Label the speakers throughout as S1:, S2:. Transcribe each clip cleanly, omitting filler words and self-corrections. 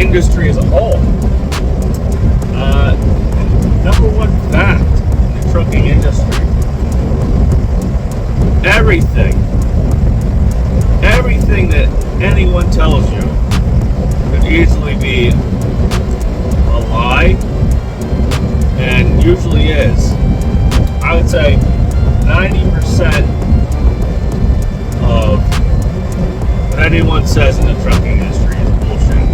S1: industry as a whole. Number one fact in the trucking industry: everything that anyone tells you could easily be a lie, and usually is. I would say 90% of what anyone says in the trucking industry is bullshit.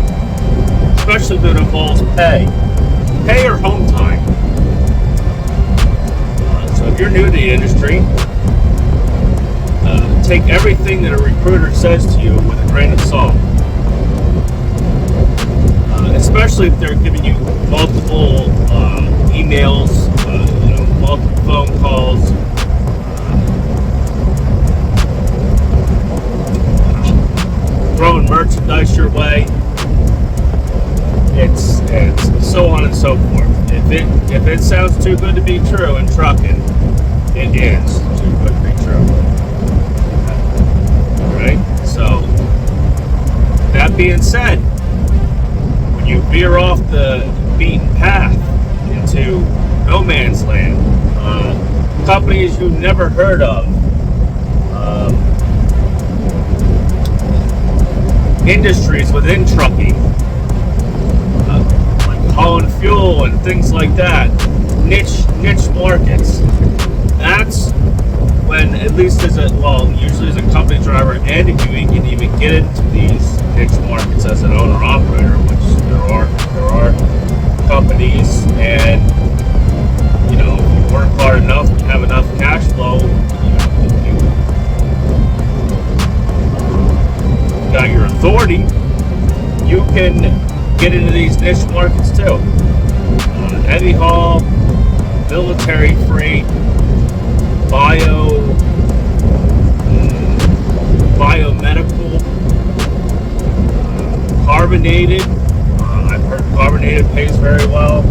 S1: Especially if it involves pay or home time. So if you're new to the industry, take everything that a recruiter says to you with a grain of salt. Especially if they're giving you multiple emails, multiple phone calls, throwing merchandise your way. It's so on and so forth. If it sounds too good to be true in trucking, it is too good to be true. Right? So, that being said, when you veer off the beaten path into no man's land, companies you never heard of, industries within trucking, like hauling fuel and things like that, niche markets. That's when, at least usually as a company driver, and if you can even get into these niche markets as an owner operator, which there are companies, and if you work hard enough, you have enough cash flow, you got your authority, you can get into these niche markets too. Heavy haul, military freight, biomedical, carbonated. I've heard carbonated pays very well.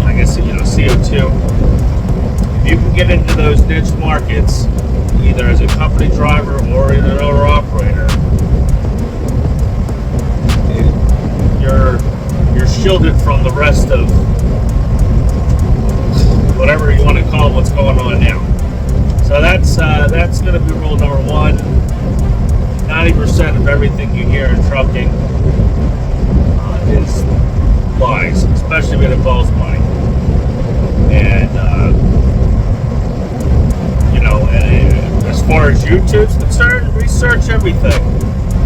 S1: I guess CO2. If you can get into those niche markets, either as a company driver or an owner operator, you're shielded from the rest of whatever you want to call what's going on now. So that's going to be rule number one. 90% of everything you hear in trucking is lies, especially when it involves money. And and as far as YouTube's concerned, research everything.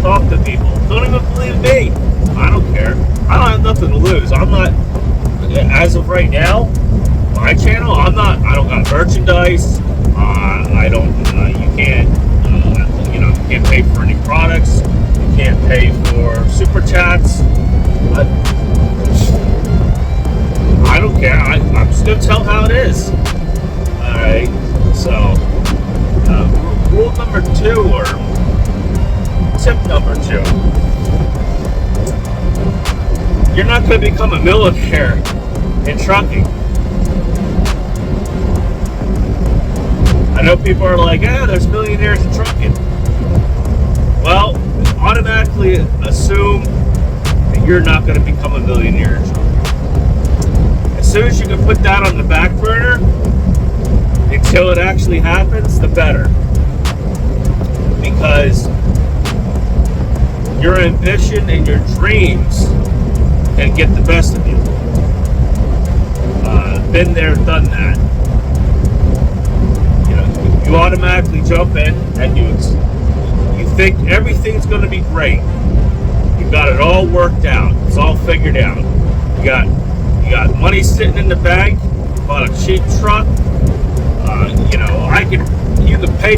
S1: Talk to people. Don't even believe me. I don't care. I don't have nothing to lose. I'm not, as of right now, my channel, I don't got merchandise. I don't, you can't pay for any products. You can't pay for super chats. I don't care. I'm just going to tell how it is. Alright, so, rule number 2, or tip number 2. You're not going to become a millionaire in trucking. I know people are like, there's millionaires in trucking. Well, automatically assume that you're not going to become a millionaire in trucking. As soon as you can put that on the back burner, until it actually happens, the better. Because your ambition and your dreams can get the best of you. Been there, done that. You automatically jump in and you think everything's going to be great. You got it all worked out. It's all figured out. You got money sitting in the bank. Bought a cheap truck. You can pay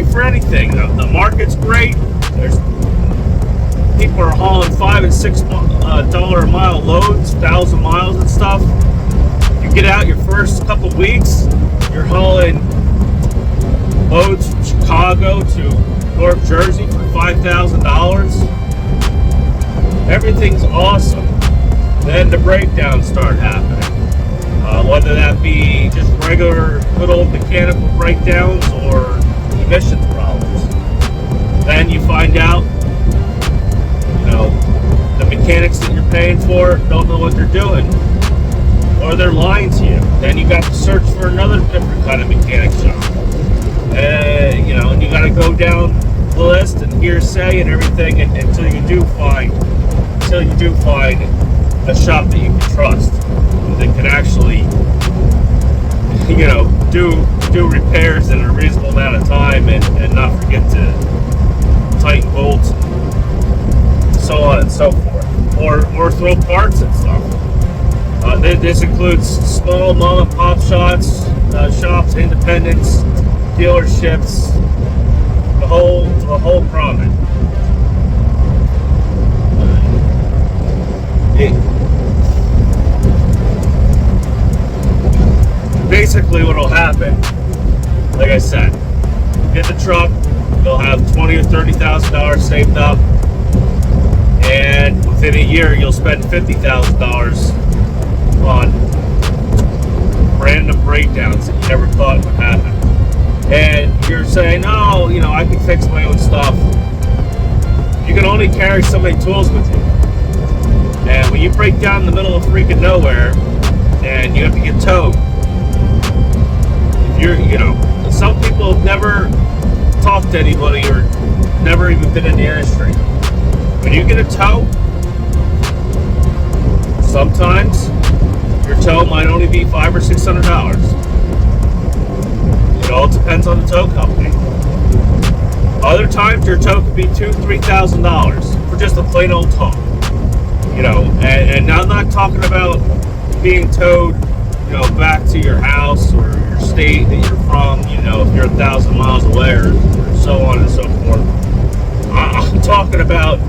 S1: for anything. The market's great. People are hauling $5 and $6 a mile loads, 1,000 miles and stuff. You get out your first couple weeks, you're hauling loads from Chicago to North Jersey for $5,000. Everything's awesome. Then the breakdowns start happening. Whether that be just regular good old mechanical breakdowns or emissions problems. Then you find out, the mechanics that you're paying for it don't know what they're doing, or they're lying to you. Then you got to search for another different kind of mechanic shop. And you got to go down the list and hearsay and everything until you do find a shop that you can trust, that can actually do repairs in a reasonable amount of time and not forget to tighten bolts, so on and so forth, or throw parts and stuff. This includes small mom and pop shops, independents, dealerships, the whole product. Basically, what will happen, like I said, get the truck, you'll have $20,000 or $30,000 saved up, and within a year, you'll spend $50,000 on random breakdowns that you never thought would happen. And you're saying, oh, I can fix my own stuff. You can only carry so many tools with you. And when you break down in the middle of freaking nowhere and you have to get towed, some people have never talked to anybody or never even been in the industry. When you get a tow, sometimes your tow might only be $500 or $600. It all depends on the tow company. Other times your tow could be $2,000 to $3,000 for just a plain old tow. And I'm not talking about being towed, back to your house or your state that you're from, if you're 1,000 miles away or so on and so forth. I'm talking about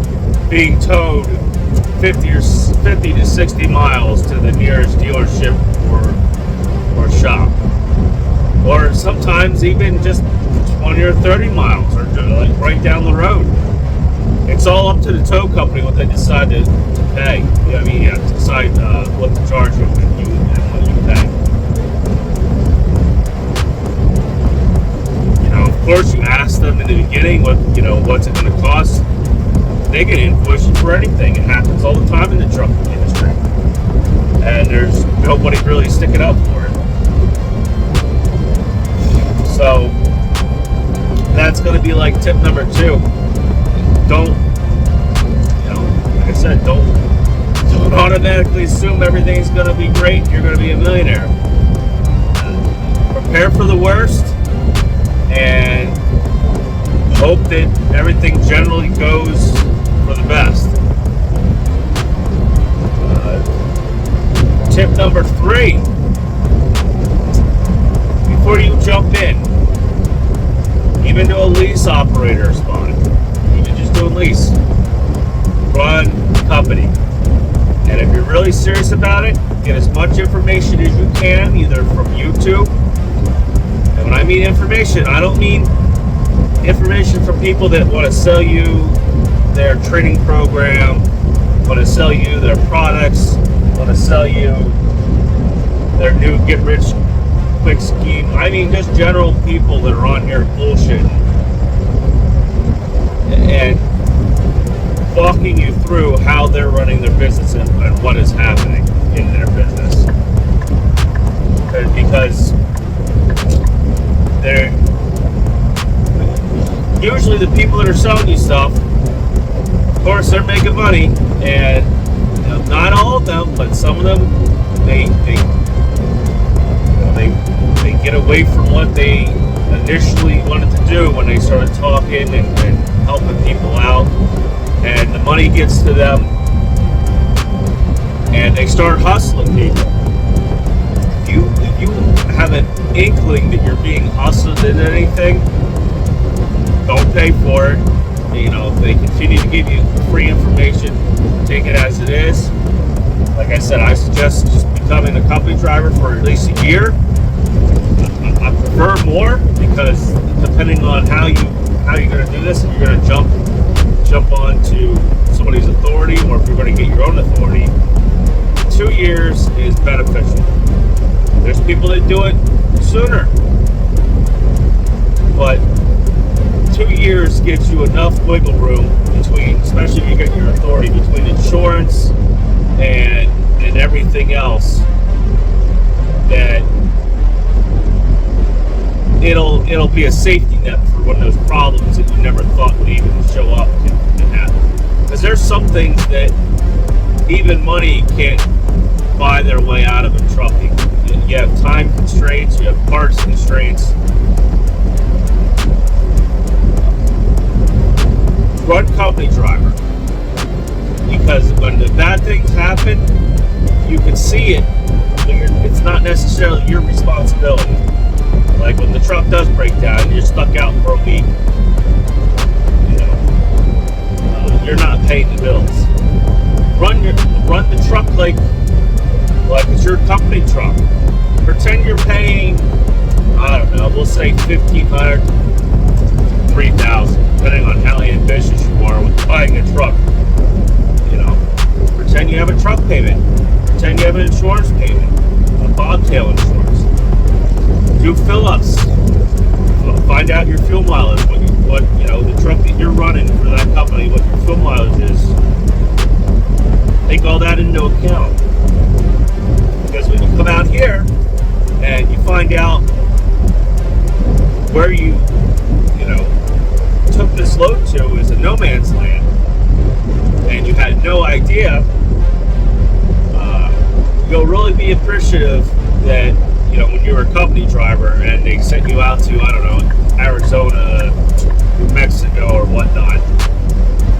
S1: being towed 50 to 60 miles to the nearest dealership or shop. Or sometimes even just 20 or 30 miles or like right down the road. It's all up to the tow company what they decide to pay. Decide what to charge you and what you pay. Of course, you ask them in the beginning what's it going to cost. They get invoiced for anything. It happens all the time in the truck industry, and there's nobody really sticking up for it. So that's going to be like tip number 2. Don't, like I said, don't automatically assume everything's going to be great. You're going to be a millionaire. Prepare for the worst and hope that everything generally goes for the best. Tip number 3. Before you jump in, even to a lease operator spot, even just do a lease, run a company. And if you're really serious about it, get as much information as you can, either from YouTube. And when I mean information, I don't mean information from people that want to sell you their training program, want to sell you their products, want to sell you their new get-rich-quick scheme. I mean just general people that are on here bullshitting and walking you through how they're running their business and what is happening in their business. Because they're usually the people that are selling you stuff, of course, they're making money, and not all of them, but some of them, they get away from what they initially wanted to do when they started talking and helping people out, and the money gets to them, and they start hustling people. If you have an inkling that you're being hustled into anything, don't pay for it. If they continue to give you free information, take it as it is. Like I said, I suggest just becoming a company driver for at least a year. I prefer more, because depending on how you're going to do this, if you're going to jump onto somebody's authority, or if you're going to get your own authority, 2 years is beneficial. There's people that do it sooner, but 2 years gives you enough wiggle room between, especially if you get your authority, between insurance, and everything else, that it'll be a safety net for when those problems that you never thought would even show up can happen. Because there's some things that even money can't buy their way out of in trucking. You have time constraints, you have parts constraints. Run company driver, because when the bad things happen, you can see it. It's not necessarily your responsibility. Like when the truck does break down, you're stuck out for a week. You're not paying the bills. Run the truck like it's your company truck. Pretend you're paying, I don't know, we'll say $1,500, $3,000, depending on how ambitious you are with buying a truck. Pretend you have a truck payment. Pretend you have an insurance payment, a bobtail insurance. Do fill-ups. Find out your fuel mileage, what the truck that you're running for that company, what your fuel mileage is. Take all that into account. Because when you come out here and you find out where you took this load to is a no man's land, and you had no idea, you'll really be appreciative that when you were a company driver and they sent you out to, I don't know, Arizona, New Mexico or whatnot,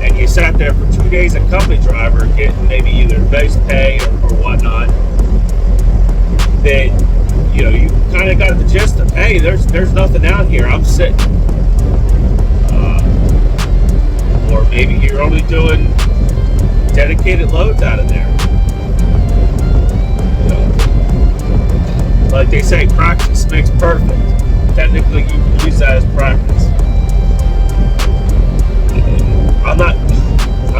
S1: and you sat there for 2 days a company driver getting maybe either base pay or whatnot, that you kind of got the gist of, hey, there's nothing out here, I'm sitting. Or maybe you're only doing dedicated loads out of there. Like they say, practice makes perfect. Technically, you can use that as practice. I'm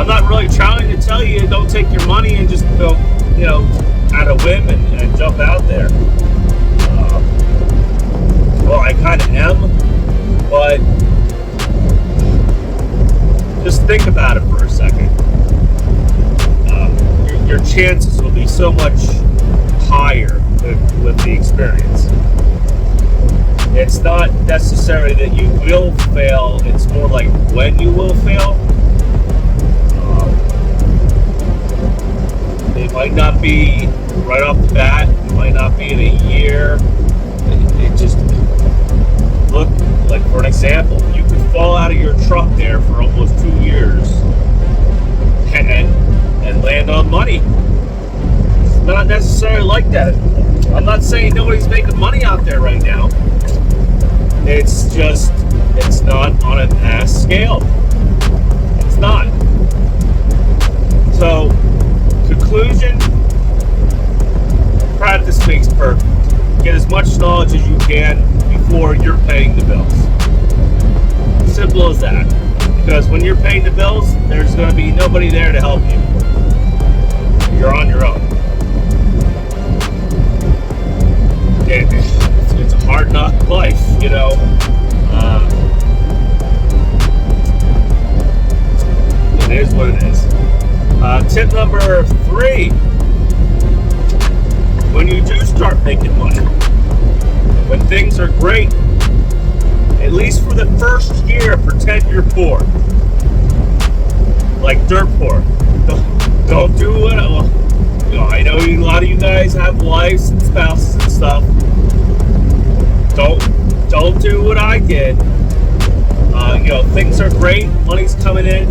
S1: not really trying to tell you don't take your money and just go, at a whim and jump out there. Well, I kind of am, but just think about it for a second. Your chances will be so much higher with the experience. It's not necessarily that you will fail, it's more like when you will fail. It might not be right off the bat, it might not be in a year. It just, look, like for an example, you could fall out of your truck there for almost 2 years and land on money. It's not necessarily like that anymore. I'm not saying nobody's making money out there right now. It's just, it's not on a mass scale. It's not. So, conclusion, practice makes perfect. Get as much knowledge as you can before you're paying the bills. Simple as that. Because when you're paying the bills, there's going to be nobody there to help you. You're on your own. It's a hard knock life, it is what it is. Tip number 3. When you do start making money, when things are great, at least for the first year, pretend you're poor. Like dirt poor. Don't do it. I know a lot of you guys have wives and spouses and stuff. Don't do what I did. Things are great, money's coming in.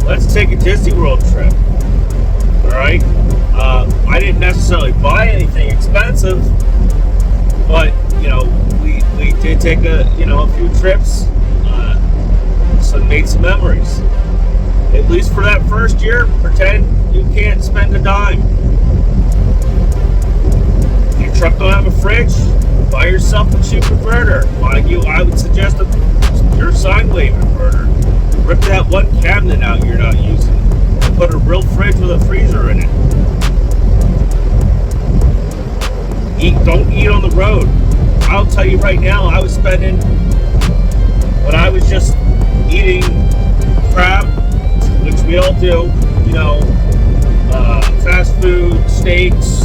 S1: Let's take a Disney World trip. Alright? I didn't necessarily buy anything expensive, but we did take a few trips, so made some memories. At least for that first year, pretend you can't spend a dime. If your truck don't have a fridge, buy yourself a cheap converter. I would suggest your sine wave inverter. Rip that one cabinet out you're not using and put a real fridge with a freezer in it. Don't eat on the road. I'll tell you right now, I was spending, when I was just eating crap, which we all do, fast food, steaks,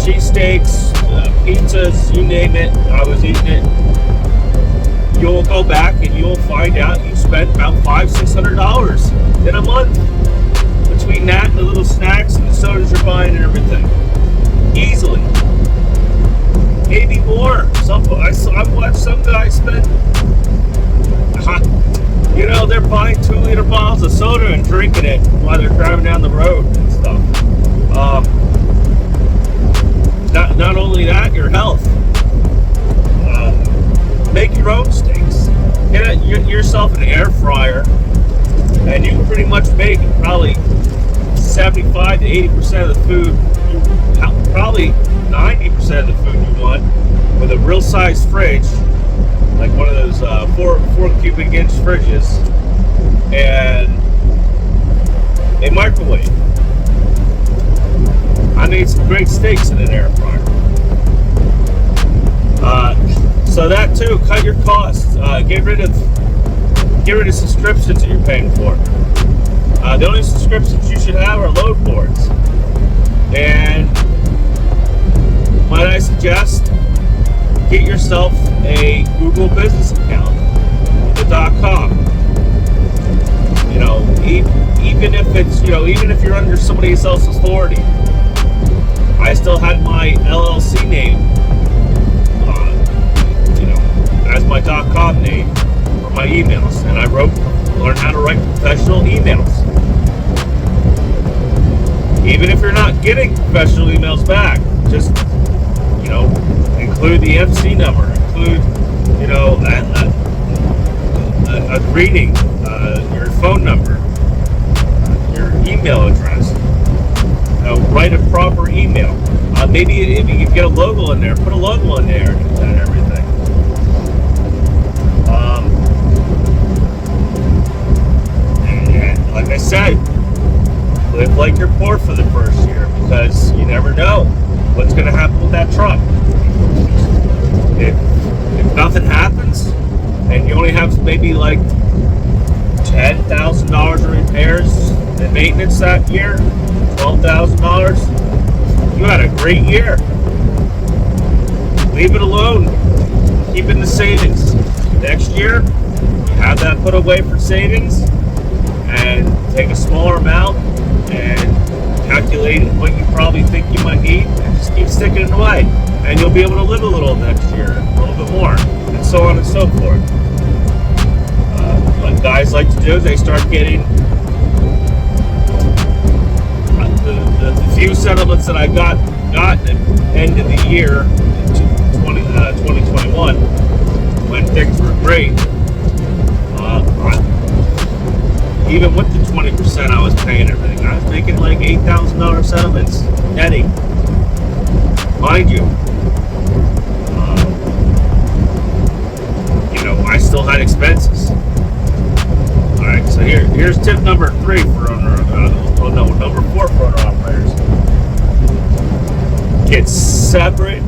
S1: cheesesteaks, pizzas, you name it. I was eating it. You'll go back and you'll find out you spent about $500-$600 in a month between that and the little snacks and the sodas you're buying and everything. Easily. Maybe more. I've watched some guys spend, they're buying 2-liter bottles of soda and drinking it while they're driving down the road and stuff. Not only that, your health. Make your own steaks. Get yourself an air fryer, and you can pretty much make probably 75 to 80% of the food, probably 90% of the food you want, with a real size fridge, like one of those 4 cubic inch fridges, and a microwave. I made some great steaks in an air fryer. So that too, cut your costs. Get rid of subscriptions that you're paying for. The only subscriptions you should have are load boards. And might I suggest, get yourself a Google business account, the .com. Even if it's, even if you're under somebody else's authority. I still had my LLC name, as my .com name for my emails, and I learned how to write professional emails. Even if you're not getting professional emails back, just include the MC number, include a greeting, your phone number, your email address. Write a proper email. Maybe if you can get a logo in there, put a logo in there and everything. And like I said, live like you're poor for the first year, because you never know what's going to happen with that truck. If nothing happens and you only have maybe like $10,000 in repairs and maintenance that year, $12,000, you had a great year. Leave it alone. Keep in the savings. Next year, you have that put away for savings, and take a smaller amount and calculate what you probably think you might need, and just keep sticking it away. And you'll be able to live a little next year, a little bit more, and so on and so forth. What guys like to do is they start getting the few settlements that I got at the end of the year, 2021, when things were great. Even with the 20% I was paying everything, I was making like $8,000 settlements netting. Mind you, I still had expenses. All right, so here's tip number 3 for number 4 for owner operators. Get separate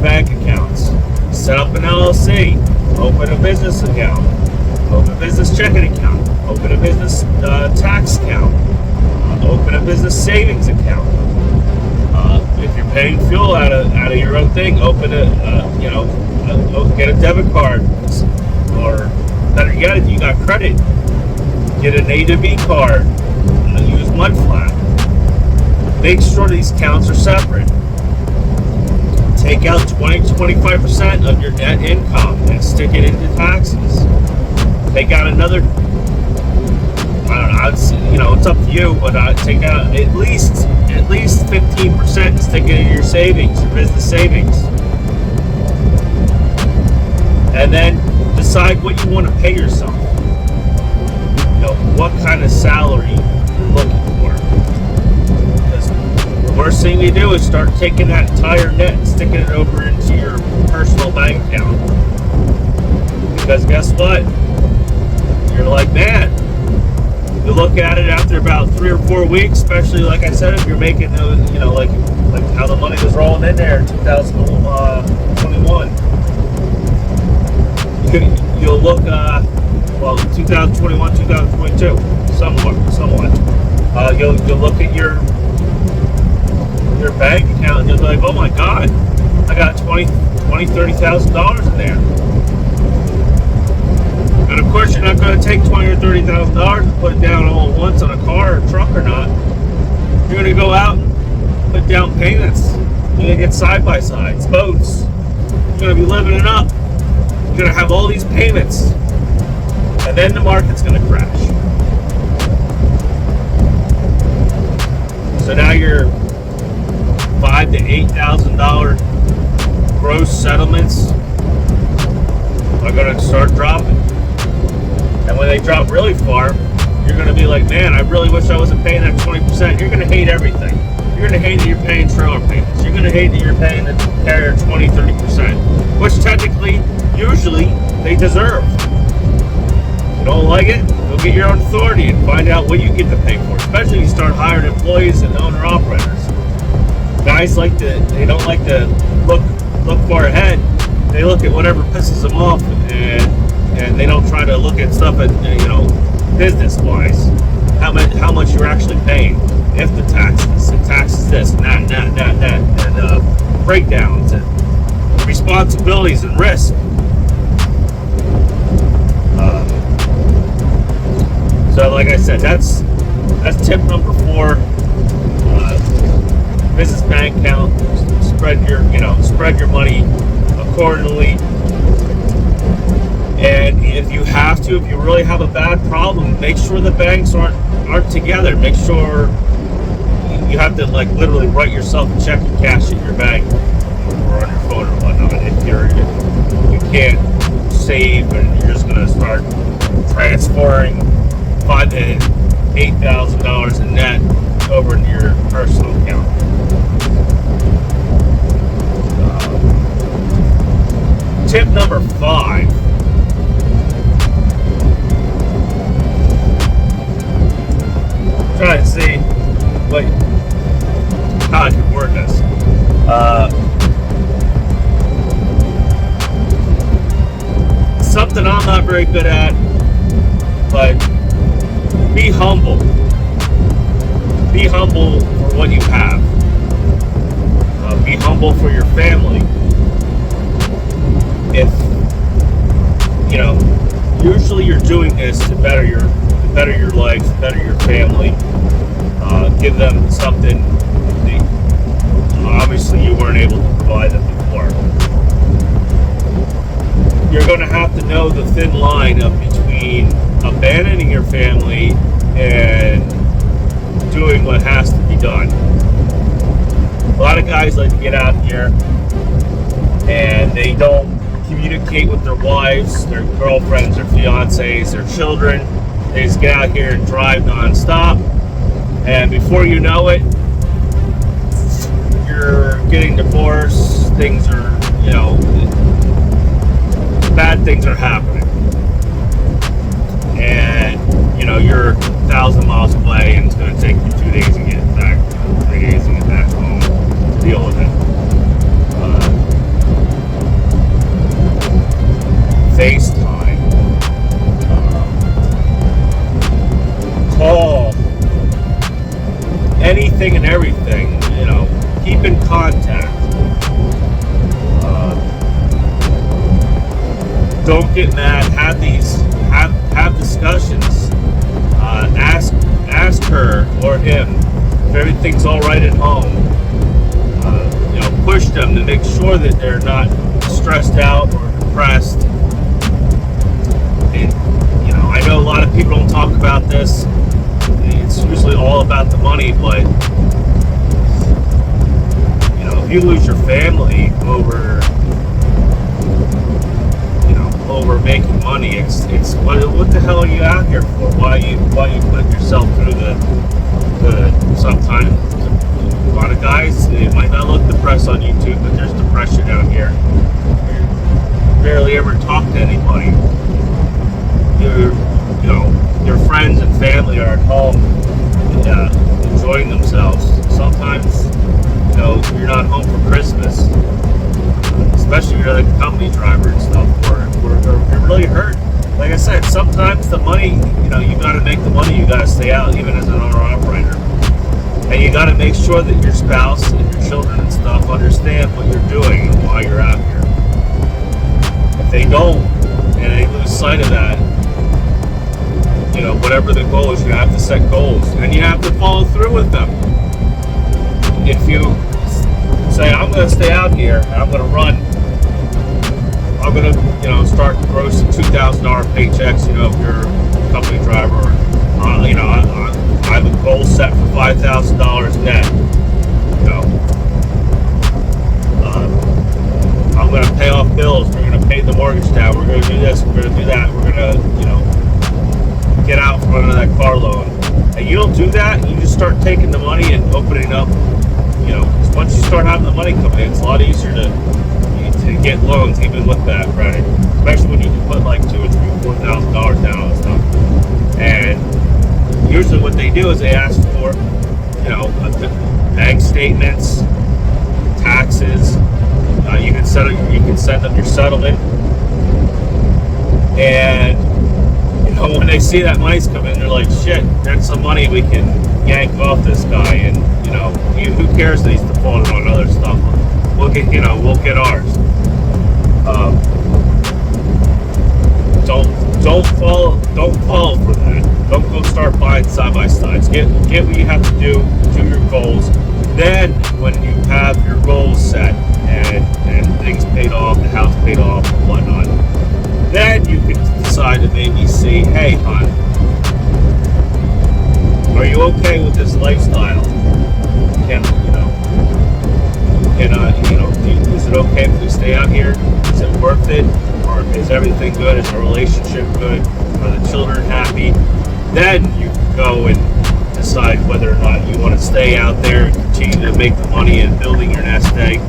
S1: bank accounts. Set up an LLC. Open a business account. Open a business checking account. Open a business tax account. Open a business savings account. If you're paying fuel out of your own thing, open get a debit card, or better yet, if you got credit, get an A2B card. Use MudFlat. Make sure these accounts are separate. Take out 20 to 25% of your net income and stick it into taxes. Take out another, it's up to you, but take out at least 15% and stick it in your savings, your business savings. And then decide what you want to pay yourself. What kind of salary you're looking for. Because the worst thing you do is start taking that entire net and sticking it over into your personal bank account. Because guess what? You're like, man, you look at it after about 3 or 4 weeks, especially like I said, if you're making those, like how the money was rolling in there in 2021. You'll look, 2021, 2022, somewhat. you'll look at your bank account and you'll be like, oh my God, I got $30,000 in there. And of course, you're not going to take $20,000 or $30,000 and put it down all at once on a car or truck or not. You're going to go out and put down payments. You're going to get side-by-sides, boats. You're going to be living it up. You're going to have all these payments. And then the market's going to crash. So now your $5,000 to $8,000 gross settlements are going to start dropping. And when they drop really far, you're going to be like, man, I really wish I wasn't paying that 20%. You're going to hate everything. You're going to hate that you're paying trailer payments. You're going to hate that you're paying the carrier 20, 30%, which technically, usually, they deserve. If you don't like it, go get your own authority and find out what you get to pay for, especially if you start hiring employees and owner-operators. Guys they don't like to look far ahead. They look at whatever pisses them off, and they don't try to look at stuff at, business-wise, how much you're actually paying, if the taxes this, and that, and breakdowns, and responsibilities and risk. So, like I said, that's tip number 4. Business bank account. Spread your money accordingly. And if you really have a bad problem, make sure the banks aren't together. Make sure you have to literally write yourself a check and cash at your bank or on your phone or whatnot. If you can't save and you're just gonna start transferring $5,000 to $8,000 in net over into your personal account. Tip number 5. Try to see how I can word this. Something I'm not very good at, but be humble. Be humble for what you have. Be humble for your family. If usually you're doing this to better your life, to better your family, give them something that obviously you weren't able to provide them before. You're going to have to know the thin line of between abandoning your family and doing what has to be done. A lot of guys like to get out here and they don't communicate with their wives, their girlfriends, their fiancés, their children. They just get out here and drive nonstop, and before you know it, you're getting divorced. Things are, bad things are happening, and you're 1,000 miles away, and it's going to take you 2 days to get back, 3 days to get back home to deal with it. FaceTime, call, anything and everything, keep in contact. Don't get mad, have discussions, ask her or him if everything's all right at home. Push them to make sure that they're not stressed out or depressed. I know a lot of people don't talk about this. It's usually all about the money, but if you lose your family over making money, it's what the hell are you out here for? Why you put yourself through the sometimes a lot of guys, it might not look depressed on YouTube, but there's depression out here. You barely ever talk to anybody. Your friends and family are at home enjoying themselves. Sometimes, you're not home for Christmas, especially if you're like a company driver and stuff, you're really hurt. Like I said, sometimes the money, you got to make the money. You got to stay out, even as an owner-operator. you got to make sure that your spouse and your children and stuff understand what you're doing and why you're out here. If they don't, and they lose sight of that, you know, whatever the goal is, you have to set goals, and you have to follow through with them. If you say, I'm going to stay out here, and I'm going to run, I'm going to, you know, start grossing $2,000 paychecks, you know, if you're a company driver, you know, I have a goal set for $5,000 net, you know, I'm going to pay off bills, we're going to pay the mortgage down, we're going to do this, we're going to do that, we're going to, you know, get out from under that car loan. And you don't do that, you just start taking the money and opening up, you know, because once you start having the money come in, it's a lot easier to get loans even with that credit, especially when you can put like $2,000 or $3,000 or $4,000 down on stuff. And usually what they do is they ask for, you know, bank statements, taxes. You can send them your settlement, and you know, when they see that money's coming, they're like, shit, there's some money we can yank off this guy, and you know, who cares that he's defaulted on other stuff? We'll get ours. Don't fall for that. Don't go start buying side by sides. Get what you have to do your goals. Then when you have your goals set and things paid off, the house paid off and whatnot, then you can decide to maybe see, hey, hon, are you okay with this lifestyle? Is it okay if we stay out here? Is it worth it? Or is everything good? Is the relationship good? Are the children happy? Then you can go and decide whether or not you want to stay out there and continue to make the money and building your nest egg,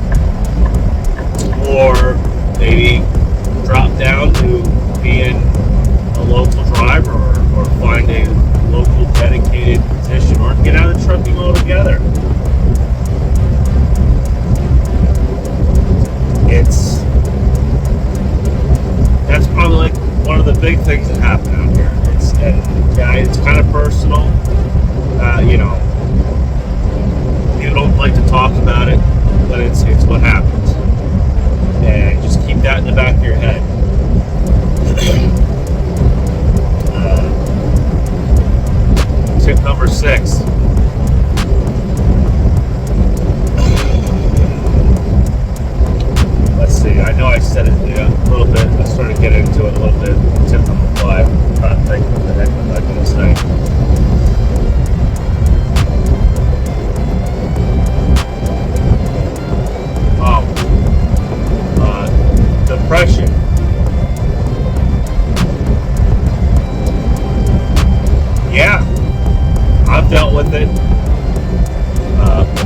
S1: or maybe drop down to being a local driver, or find a local dedicated position, or get out of trucking altogether. That's probably like one of the big things that happen out here. It's kind of personal. You know, people don't like to talk about it, but it's what happens. And just keep that in the back of your head. Tip number 6. Let's see. I know I said it a little bit. I started getting into it a little bit. Tip number 5. I'm trying to think what the heck was I going to say. Depression. Yeah, I've dealt with it.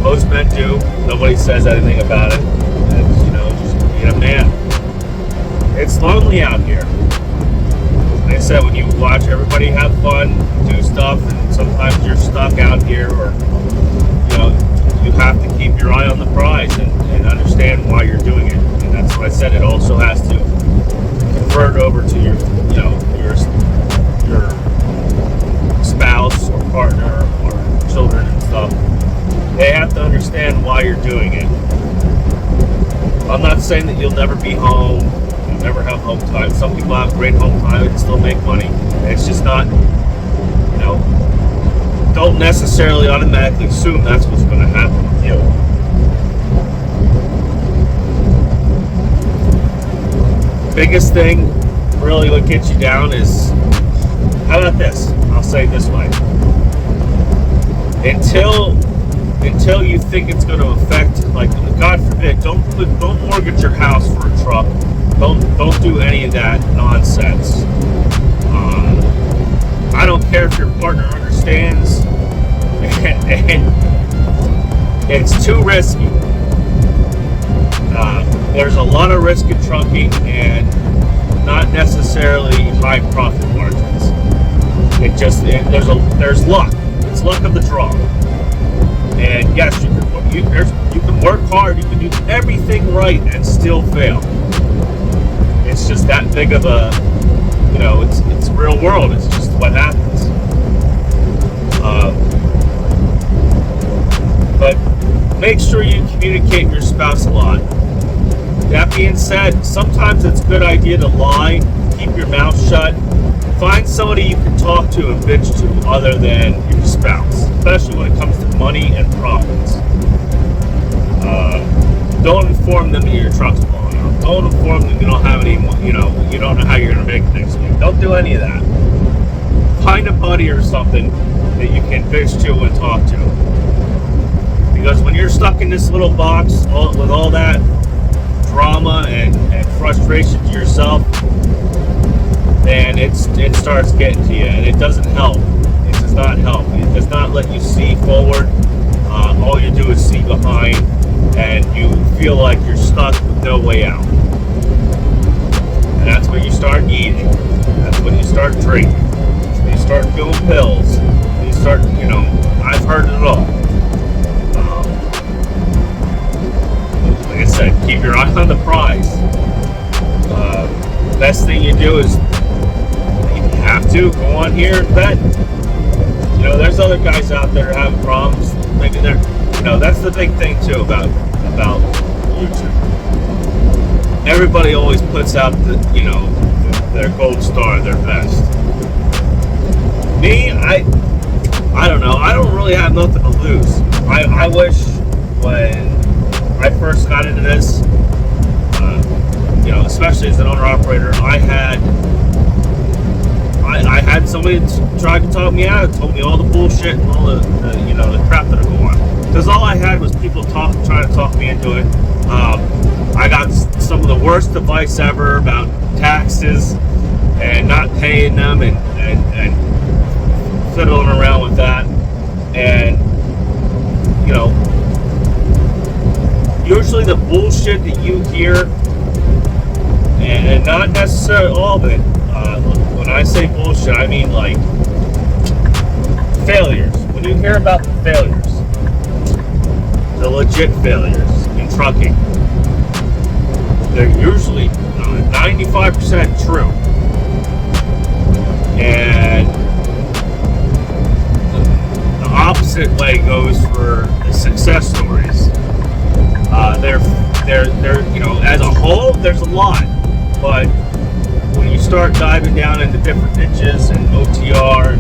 S1: Most men do. Nobody says anything about it. It's, you know, just being a man. It's lonely out here. Like I said, when you watch everybody have fun, do stuff, and sometimes you're stuck out here, or you know, you have to keep your eye on the prize and understand why you're doing it. And that's what I said. It also has to convert over to your spouse or partner or children and stuff. They have to understand why you're doing it. I'm not saying that you'll never be home, you'll never have home time. Some people have great home time and still make money. It's just not, you know, don't necessarily automatically assume that's what's going to happen with you. Biggest thing, really what gets you down is, how about this? I'll say it this way. Until you think it's going to affect, like, God forbid, don't mortgage your house for a truck. Don't do any of that nonsense. I don't care if your partner understands, and it's too risky. There's a lot of risk in trucking, and not necessarily high profit margins. There's luck. It's luck of the draw. And yes, you can work hard, you can do everything right and still fail. It's just that big of a, you know, it's real world. It's just what happens. make sure you communicate with your spouse a lot. That being said, sometimes it's a good idea to lie, keep your mouth shut. Find somebody you can talk to and bitch to other than your spouse, especially when it comes to money and profits. Don't inform them that your truck's blowing up. Don't inform them you don't have any, you don't know how you're going to make next week. Don't do any of that. Find a buddy or something that you can bitch to and talk to. Because when you're stuck in this little box with all that drama and frustration to yourself, then it starts getting to you, and it doesn't help. It does not help. It does not let you see forward. All you do is see behind, and you feel like you're stuck with no way out. And that's when you start eating. That's when you start drinking. That's when you start doing pills. You start, I've heard it all. Like I said, keep your eye on the prize. Best thing you do is, if you have to, go on here and bet. There's other guys out there having problems. Maybe they're, that's the big thing too about YouTube. Everybody always puts out their gold star, their best. Me, I don't know. I don't really have nothing to lose. I wish when I first got into this, especially as an owner-operator, I had somebody try to talk me out, told me all the bullshit and all the crap that I go on. Because all I had was people trying to talk me into it. I got some of the worst advice ever about taxes and not paying them and fiddling around with that. And usually the bullshit that you hear, and not necessarily all of it. When I say bullshit, I mean like failures. When you hear about the failures, the legit failures in trucking, they're usually 95% true. And the opposite way goes for the success stories. They're as a whole, there's a lot, but when you start diving down into different niches and OTR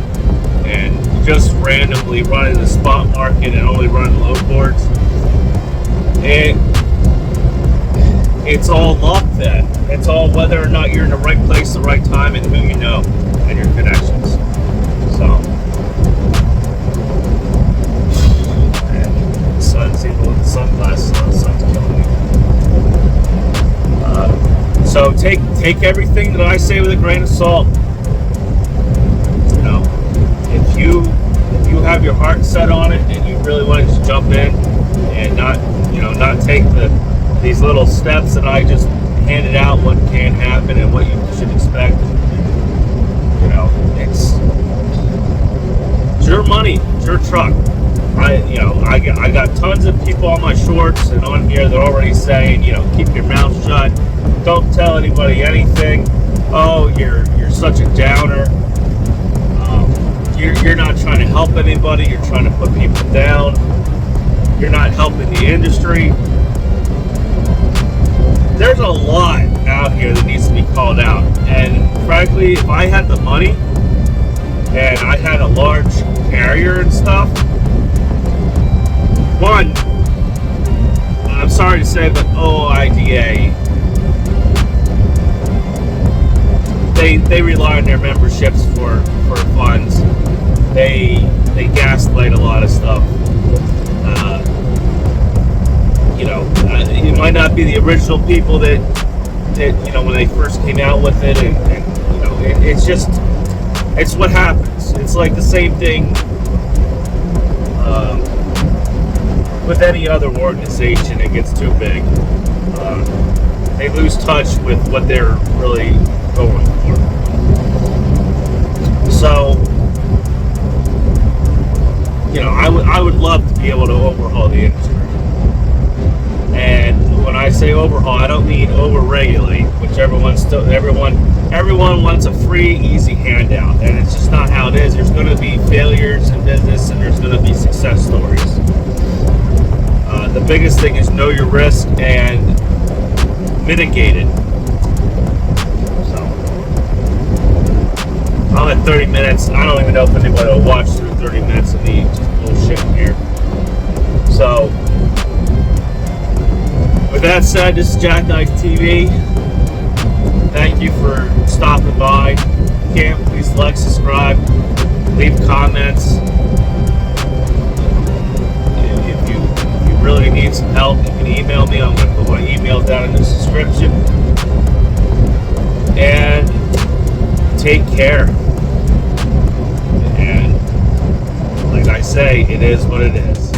S1: and just randomly running the spot market and only running load boards, it's all luck then. It's all whether or not you're in the right place, the right time, and who you know, and your connections. So, the sun's even with the sunglasses on, the sun's killing me. So take everything that I say with a grain of salt. If you have your heart set on it and you really want to just jump in and not take these little steps that I just handed out, what can happen and what you should expect. It's your money, it's your truck. I got tons of people on my shorts and on here that are already saying, keep your mouth shut. Don't tell anybody anything. Oh, you're such a downer. You're not trying to help anybody. You're trying to put people down. You're not helping the industry. There's a lot out here that needs to be called out. And frankly, if I had the money and I had a large carrier and stuff, one, I'm sorry to say, but OIDA, they rely on their memberships for funds. They gaslight a lot of stuff. It might not be the original people that when they first came out with it, and it's what happens. It's like the same thing with any other organization. It gets too big. They lose touch with what they're really going for. So, I would love to be able to overhaul the industry. And when I say overhaul, I don't mean over-regulate, which everyone wants a free, easy handout, and it's just not how it is. There's going to be failures in business, and there's going to be success stories. the biggest thing is know your risk and mitigate it. So I'm at 30 minutes. I don't even know if anybody will watch through 30 minutes of me just bullshitting here. So with that said, this is Jackknife TV. Thank you for stopping by. If you can, please like, subscribe, leave comments. If you really need some help, you can email me. I'm going to put my email down in the description. And take care. And like I say, it is what it is.